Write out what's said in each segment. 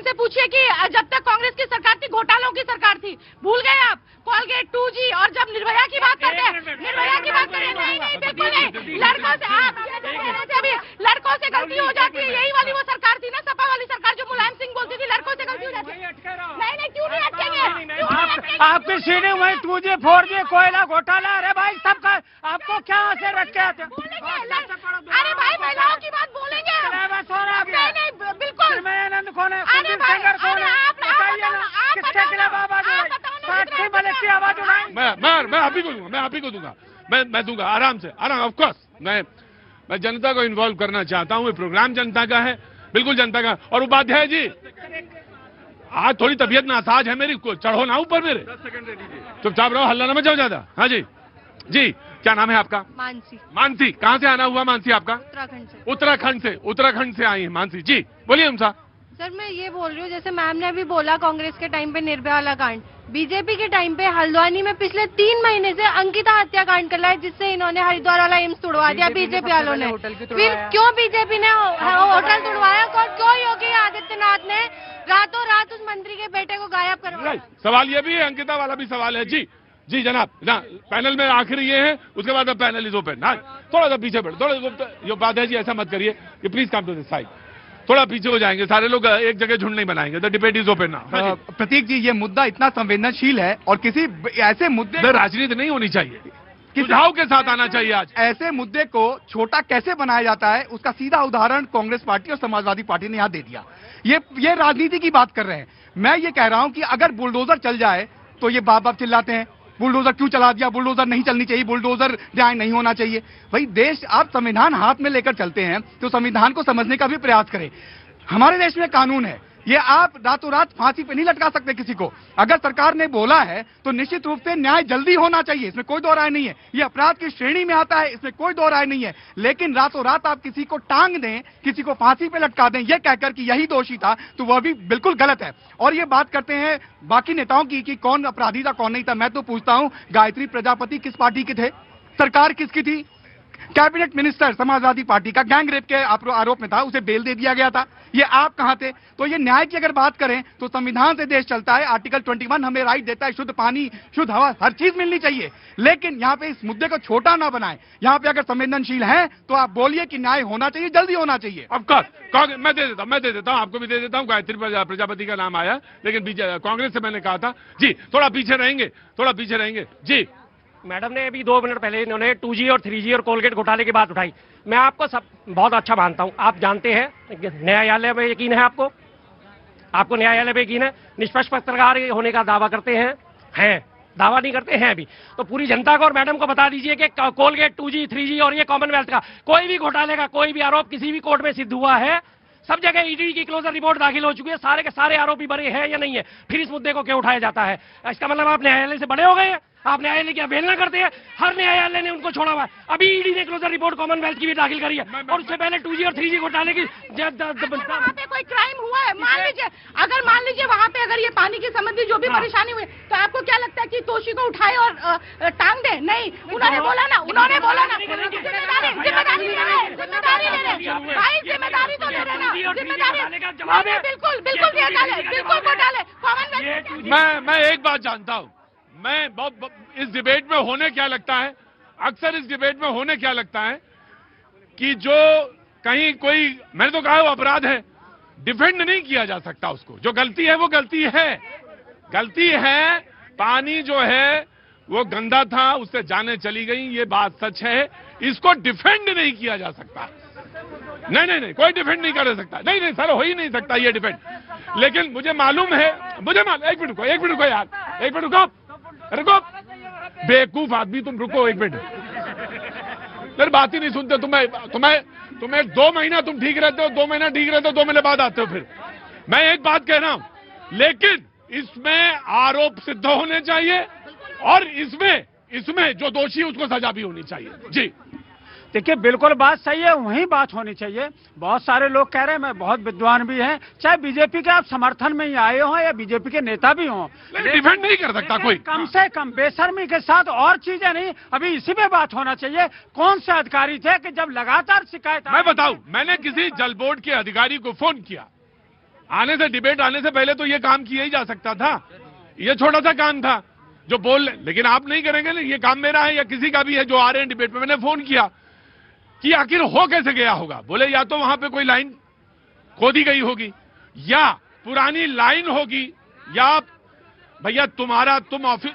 इनसे पूछिए कि जब तक कांग्रेस की सरकार थी घोटालों की सरकार थी, भूल गए आप? कोलगेट 2G और जब निर्भया की बात करते हैं, निर्भया की बात करें, नहीं नहीं बिल्कुल नहीं, लड़कों से आप अभी लड़कों से गलती हो जाती है, यही वाली वो सरकार थी ना, सपा वाली सरकार जो मुलायम सिंह बोलती थी लड़कों से गलती हो जाती है। नहीं नहीं क्यों नहीं अटकेंगे? आपकी सीढ़ी वही 2G 4G कोयला घोटाला, अरे भाई सबका आपको क्या से रट के आते? अरे भाई महिलाओं की बात बोलेंगे, नहीं नहीं बिल्कुल, आनंद कौन है, कुलदीप सेंगर कौन है, बताइए ना, किसके खिलाफ आवाज उठाई? साक्षी मलिक की आवाज उठाई? मैं आप ही को दूंगा, मैं आप ही को दूंगा, मैं दूंगा आराम से, आराम। ऑफ कोर्स मैं जनता को इन्वॉल्व करना चाहता हूँ, ये प्रोग्राम जनता का है, बिल्कुल जनता का। और उपाध्याय जी, आज थोड़ी तबीयत नासाज है मेरी, चढ़ो ना ऊपर मेरे, चुपचाप रहो, हल्ला ना मचाओ ज्यादा। हाँ जी जी, क्या नाम है आपका? मानसी। मानसी, कहाँ से आना हुआ मानसी आपका? उत्तराखंड से। उत्तराखंड से आई है मानसी जी, बोलिए हमसा। सर मैं ये बोल रही हूँ, जैसे मैम ने अभी बोला कांग्रेस के टाइम पे निर्भया वाला कांड, बीजेपी के टाइम पे हल्द्वानी में पिछले 3 महीने से अंकिता हत्याकांड कर रहा है, जिससे इन्होंने हरिद्वार वाला एम्स तोड़वा दिया बीजेपी वालों ने। फिर क्यों बीजेपी ने होटल तोड़वाया और क्यों योगी आदित्यनाथ ने रातों रात उस मंत्री के बेटे को गायब करवाया? सवाल ये भी है, अंकिता वाला भी सवाल है जी। जी जनाब, पैनल में आखिरी ये है, उसके बाद पैनल इज ओपन। थोड़ा सा पीछे बढ़ो, थोड़ा उपाध्याय जी ऐसा मत करिए कि please come to this side, थोड़ा पीछे हो जाएंगे, सारे लोग एक जगह झुंड नहीं बनाएंगे। The debate is open now. Prateek ji, ये मुद्दा इतना संवेदनशील है और किसी ऐसे मुद्दे राजनीति नहीं होनी चाहिए, सुझाव के साथ आना चाहिए। आज ऐसे मुद्दे को छोटा कैसे बनाया जाता है, उसका सीधा उदाहरण कांग्रेस पार्टी और समाजवादी पार्टी ने यहाँ दे दिया। ये राजनीति की बात कर रहे हैं। मैं ये कह रहा हूं कि अगर बुलडोजर चल जाए तो ये बाप बाप चिल्लाते हैं बुलडोजर क्यों चला दिया, बुलडोजर नहीं चलनी चाहिए, बुलडोजर न्याय नहीं होना चाहिए। भाई देश, आप संविधान हाथ में लेकर चलते हैं तो संविधान को समझने का भी प्रयास करें। हमारे देश में कानून है, ये आप रातों रात फांसी पे नहीं लटका सकते किसी को। अगर सरकार ने बोला है तो निश्चित रूप से न्याय जल्दी होना चाहिए, इसमें कोई दो राय नहीं है। ये अपराध की श्रेणी में आता है, इसमें कोई दो राय नहीं है। लेकिन रातों रात आप किसी को टांग दें, किसी को फांसी पे लटका दें, ये कहकर कि यही दोषी था, तो वह भी बिल्कुल गलत है। और ये बात करते हैं बाकी नेताओं की कि कौन अपराधी था कौन नहीं था। मैं तो पूछता हूं, गायत्री प्रजापति किस पार्टी के थे, सरकार किसकी थी? कैबिनेट मिनिस्टर समाजवादी पार्टी का, गैंग रेप के आरोप में था, उसे बेल दे दिया गया था। ये आप कहां थे? तो ये न्याय की अगर बात करें तो संविधान से देश चलता है। आर्टिकल 21 हमें राइट देता है, शुद्ध पानी, शुद्ध हवा, हर चीज मिलनी चाहिए। लेकिन यहाँ पे इस मुद्दे को छोटा ना बनाएं। यहाँ पे अगर संवेदनशील है तो आप बोलिए कि न्याय होना चाहिए, जल्दी होना चाहिए। ऑफकोर्स मैं दे देता हूँ, आपको भी दे देता हूँ। गायत्री प्रजापति का नाम आया, लेकिन कांग्रेस से मैंने कहा था जी थोड़ा पीछे रहेंगे जी। मैडम ने अभी 2 मिनट पहले इन्होंने 2G और 3G और कोलगेट घोटाले की बात उठाई। मैं आपको सब बहुत अच्छा मानता हूं, आप जानते हैं न्यायालय में यकीन है आपको न्यायालय में यकीन है, निष्पक्ष पत्रकार होने का दावा करते हैं दावा नहीं करते हैं अभी। तो पूरी जनता को और मैडम को बता दीजिए कि कोलगेट 2G 3G और ये कॉमनवेल्थ का कोई भी घोटाले का कोई भी आरोप किसी भी कोर्ट में सिद्ध हुआ है, सब जगह ईडी की क्लोजर रिपोर्ट दाखिल हो चुकी है, सारे के सारे आरोपी बरे हैं या नहीं है, फिर इस मुद्दे को क्यों उठाया जाता है? इसका मतलब आप न्यायालय से बड़े हो गए हैं, आप न्यायालय की अवहेलना करते हैं। हर न्यायालय ने उनको छोड़ा हुआ है। अभी ईडी ने क्लोजर रिपोर्ट कॉमनवेल्थ की भी दाखिल करी है, और उससे पहले 2G और 3G घोटाले की वहाँ पे कोई क्राइम हुआ है, मान लीजिए वहाँ पे अगर ये पानी की संबंधी जो भी परेशानी हुई, तो आपको क्या लगता है कि दोषी को उठाए और टांग दे? नहीं, उन्होंने बोला ना जिम्मेदारी तो ले रहे ना, जिम्मेदारी बिल्कुल घोटाले। मैं एक बात जानता हूँ, इस डिबेट में होने क्या लगता है, अक्सर इस डिबेट में होने क्या लगता है कि जो कहीं कोई, मैंने तो कहा वो अपराध है, डिफेंड नहीं किया जा सकता उसको। जो गलती है वो गलती है। पानी जो है वो गंदा था, उससे जाने चली गई, ये बात सच है। इसको डिफेंड नहीं किया जा सकता। नहीं, कोई डिफेंड नहीं कर सकता। नहीं सर, हो ही नहीं सकता ये डिफेंड। लेकिन मुझे मालूम है, एक मिनट रुको यार, एक मिनट रुको, बेवकूफ आदमी तुम, रुको एक मिनट, मेरी बात ही नहीं सुनते। तुम्हें 2 महीना तुम ठीक रहते हो, 2 महीना ठीक रहते हो, 2 महीने बाद आते हो फिर। मैं एक बात कह रहा हूं, लेकिन इसमें आरोप सिद्ध होने चाहिए और इसमें जो दोषी है उसको सजा भी होनी चाहिए जी। देखिए बिल्कुल बात सही है, वही बात होनी चाहिए। बहुत सारे लोग कह रहे हैं, मैं बहुत विद्वान भी हैं, चाहे बीजेपी के आप समर्थन में ही आए हों या बीजेपी के नेता भी हों, डिफेंड नहीं कर सकता कोई। कम से कम बेशर्मी के साथ और चीजें नहीं, अभी इसी पे बात होना चाहिए। कौन से अधिकारी थे कि जब लगातार शिकायत, मैं बताऊं, मैंने किसी जल बोर्ड के अधिकारी को फोन किया, आने से डिबेट आने से पहले तो ये काम किया ही जा सकता था। ये छोटा सा काम था जो बोल, लेकिन आप नहीं करेंगे ना, ये काम मेरा है या किसी का भी है जो आ रहे हैं डिबेट में। मैंने फोन किया कि आखिर हो कैसे गया होगा, बोले या तो वहां पे कोई लाइन खोदी गई होगी या पुरानी लाइन होगी या भैया तुम ऑफिस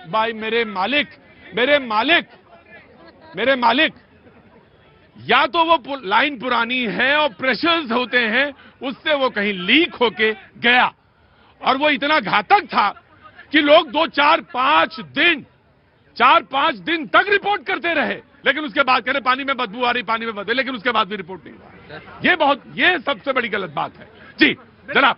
भाई मेरे मालिक या तो वो लाइन पुरानी है और प्रेशर्स होते हैं, उससे वो कहीं लीक होके गया और वो इतना घातक था कि लोग 4-5 दिन तक रिपोर्ट करते रहे, लेकिन उसके बाद कह रहे पानी में बदबू आ रही, पानी में बदबू, लेकिन उसके बाद भी रिपोर्ट नहीं हुआ। ये सबसे बड़ी गलत बात है। जी जनाब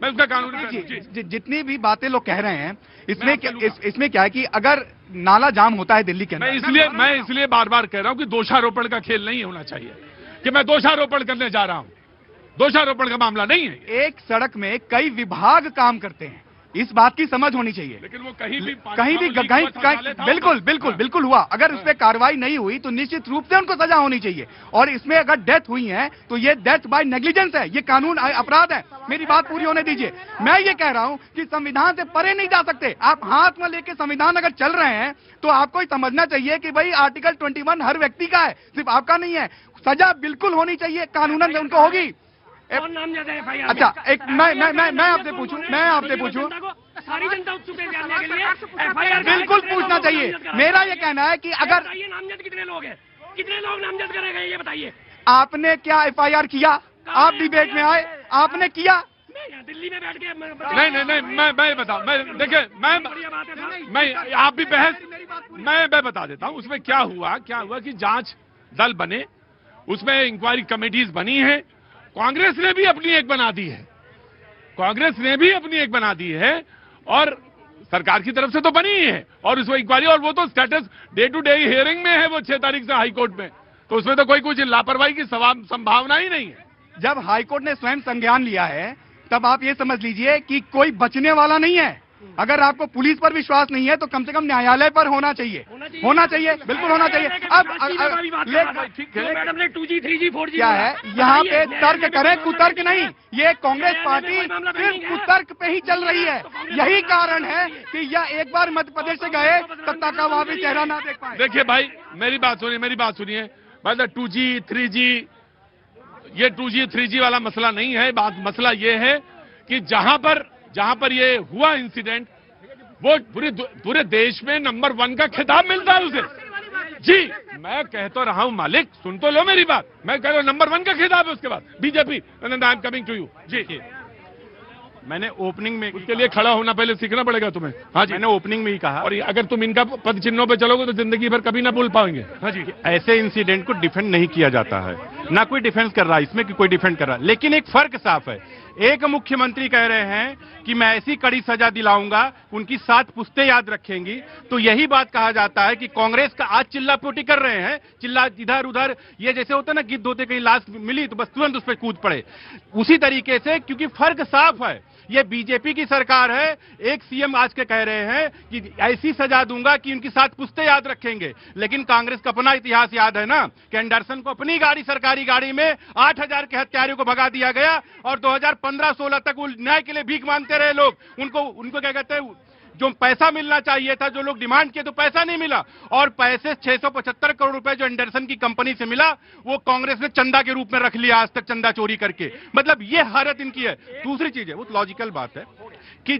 मैं उसका कानूनी जितनी भी बातें लोग कह रहे हैं इसमें क्या है कि अगर नाला जाम होता है दिल्ली के अंदर, मैं इसलिए बार बार कह रहा हूं कि दोषारोपण का खेल नहीं होना चाहिए कि मैं दोषारोपण करने जा रहा हूं। दोषारोपण का मामला नहीं है। एक सड़क में कई विभाग काम करते हैं, इस बात की समझ होनी चाहिए। लेकिन वो कहीं भी बिल्कुल हुआ। अगर उस पर कार्रवाई नहीं हुई तो निश्चित रूप से उनको सजा होनी चाहिए। और इसमें अगर डेथ हुई है तो ये डेथ बाय नेग्लिजेंस है, ये कानून अपराध है। मेरी बात पूरी होने दीजिए। मैं ये कह रहा हूं कि संविधान से परे नहीं जा सकते आप। हाथ में लेके संविधान अगर चल रहे हैं तो आपको समझना चाहिए कि भाई आर्टिकल 21 हर व्यक्ति का है, सिर्फ आपका नहीं है। सजा बिल्कुल होनी चाहिए, कानूनन उनको होगी। अच्छा एक मैं आपसे पूछूं सारी जनता उत्सुक है जानने के लिए एफआईआर बिल्कुल पूछना चाहिए। मेरा ये कहना है कि अगर नामजद कितने लोग हैं, कितने लोग नामजद करेंगे ये बताइए। आपने क्या एफआईआर किया? आप डिबेट में आए, आपने किया? मैं दिल्ली में बैठ के नहीं मैं बताऊं, देखिए मैं आप भी बहस मैं बता देता हूं। उसमें क्या हुआ कि जांच दल बने, उसमें इंक्वायरी कमेटीज बनी है। कांग्रेस ने भी अपनी एक बना दी है और सरकार की तरफ से तो बनी ही है। और उसमें इंक्वायरी, और वो तो status day to day hearing में है, वो 6 तारीख से हाई कोर्ट में, तो उसमें तो कोई कुछ लापरवाही की संभावना ही नहीं है। जब हाई कोर्ट ने स्वयं संज्ञान लिया है तब आप ये समझ लीजिए कि कोई बचने वाला नहीं है। अगर आपको पुलिस पर विश्वास नहीं है तो कम से कम न्यायालय पर होना चाहिए, बिल्कुल होना चाहिए। अब मैडम ने 2G 3G 4G क्या है, यहाँ पे तर्क करें, कुतर्क नहीं। ये कांग्रेस पार्टी सिर्फ कुतर्क पे ही चल रही है। यही कारण है कि यह एक बार मध्य प्रदेश से गए तब तक का वहां भी चेहरा ना देख पाए। देखिए भाई मेरी बात सुनिए। मतलब 2G 3G, ये 2G 3G वाला मसला नहीं है। मसला ये है कि जहां पर ये हुआ इंसिडेंट, वो पूरे देश में नंबर 1 का खिताब मिलता है उसे। जी मैं कह तो रहा हूं मालिक, सुन तो लो मेरी बात। मैं कह रहा हूं नंबर 1 का खिताब है। उसके बाद BJP, I am coming to you. जी मैंने ओपनिंग में, उसके लिए खड़ा होना पहले सीखना पड़ेगा तुम्हें। हाँ जी, मैंने ओपनिंग में ही कहा। और अगर तुम इनका पद चिन्हों पे चलोगे तो जिंदगी भर कभी ना भूल पाएंगे। हाँ जी, ऐसे इंसिडेंट को डिफेंड नहीं किया जाता है, ना कोई डिफेंस कर रहा है इसमें कि कोई डिफेंड कर रहा है। लेकिन एक फर्क साफ है। एक मुख्यमंत्री कह रहे हैं कि मैं ऐसी कड़ी सजा दिलाऊंगा उनकी 7 पुश्तें याद रखेंगी, तो यही बात कहा जाता है कि कांग्रेस का आज चिल्ला पोटी कर रहे हैं। चिल्ला इधर उधर, ये जैसे होता है ना गिद्ध होते, कहीं लाश मिली तो बस तुरंत उस पर कूद पड़े, उसी तरीके से। क्योंकि फर्क साफ है, ये बीजेपी की सरकार है। एक सीएम आज के कह रहे हैं कि ऐसी सजा दूंगा कि उनकी 7 पुश्तें याद रखेंगे, लेकिन कांग्रेस का अपना इतिहास याद है ना कि एंडरसन को अपनी सरकारी गाड़ी में 8000 के हत्यारियों को भगा दिया गया और 2015-16 तक वो न्याय के लिए भीख मांगते रहे लोग। उनको क्या कहते हैं, जो पैसा मिलना चाहिए था, जो लोग डिमांड किए तो पैसा नहीं मिला। और पैसे 675 करोड़ रुपए जो एंडरसन की कंपनी से मिला वो कांग्रेस ने चंदा के रूप में रख लिया, आज तक चंदा चोरी करके। मतलब ये हालत इनकी है। दूसरी चीज है, वो लॉजिकल बात है,